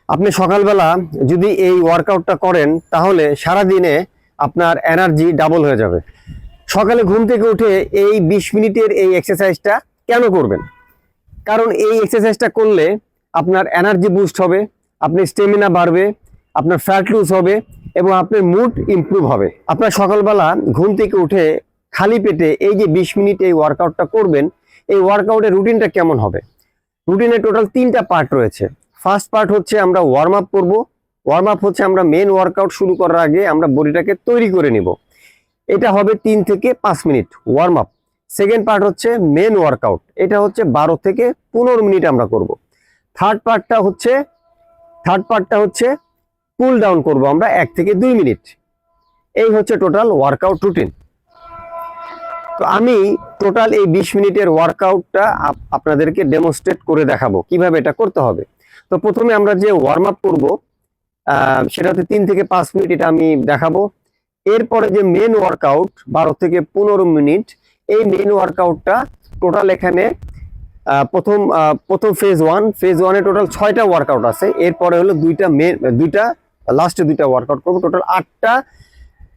আপনি সকালবেলা যদি এই ওয়ার্কআউটটা করেন তাহলে সারা দিনে আপনার এনার্জি ডাবল হয়ে যাবে। সকালে ঘুম থেকে উঠে এই 20 মিনিটের এই এক্সারসাইজটা কেন করবেন? কারণ এই এক্সারসাইজটা করলে আপনার এনার্জি বুস্ট হবে, আপনার স্টেমিনা বাড়বে, আপনার ফ্যাট লুজ হবে এবং আপনার মুড ইমপ্রুভ হবে। আপনার সকালবেলা ঘুম থেকে উঠে খালি পেটে এই যে 20 মিনিট এই ওয়ার্কআউটটা করবেন, এই ওয়ার্কআউটের রুটিনটা কেমন হবে? রুটিনে টোটাল 3টা পার্ট রয়েছে। ফার্স্ট পার্ট হচ্ছে আমরা ওয়ার্ম আপ করবো। ওয়ার্ম আপ হচ্ছে আমরা মেন ওয়ার্কআউট শুরু করার আগে আমরা বডিটাকে তৈরি করে নিব। এটা হবে 3 থেকে 5 minute warm up. Second part হচ্ছে মেন ওয়ার্কআউট, এটা হচ্ছে 12 থেকে 15 মিনিট আমরা করব। থার্ড পার্টটা হচ্ছে কুল ডাউন করব আমরা 1 থেকে 2 মিনিট। এই হচ্ছে টোটাল ওয়ার্কআউট রুটিন। তো আমি টোটাল এই 20 মিনিটের ওয়ার্কআউটটা আপনাদেরকে ডেমনস্ট্রেট করে দেখাবো কিভাবে এটা করতে হবে। তো প্রথমে আমরা যে ওয়ার্ম আপ করবো সেটা হচ্ছে 3 থেকে 5 মিনিট, এটা আমি দেখাবো। এরপরে যে মেন ওয়ার্কআউট 12 থেকে 15 মিনিট, এই মেন ওয়ার্কআউটটা টোটাল এখানে প্রথম ফেজ ওয়ানে টোটাল 6টা ওয়ার্কআউট আছে। এরপরে হলো লাস্টে দুইটা ওয়ার্কআউট করবো। টোটাল 8টা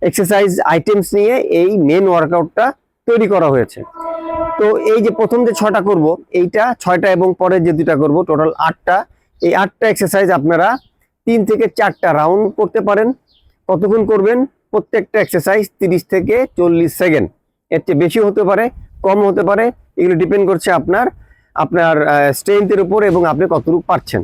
এক্সারসাইজ আইটেমস নিয়ে এই মেন ওয়ার্কআউটটা তৈরি করা হয়েছে। তো এই যে প্রথম যে 6টা করব, এইটা 6টা এবং পরে যে 2টা করব, টোটাল 8টা। এই 8টা এক্সারসাইজ আপনারা 3 থেকে 4টা রাউন্ড করতে পারেন। কতক্ষণ করবেন? প্রত্যেকটা এক্সারসাইজ 30 থেকে 40 সেকেন্ড। এর চেয়ে বেশি হতে পারে, কম হতে পারে, এগুলো ডিপেন্ড করছে আপনার স্ট্রেংথের উপর এবং আপনি কতটুকু পারছেন।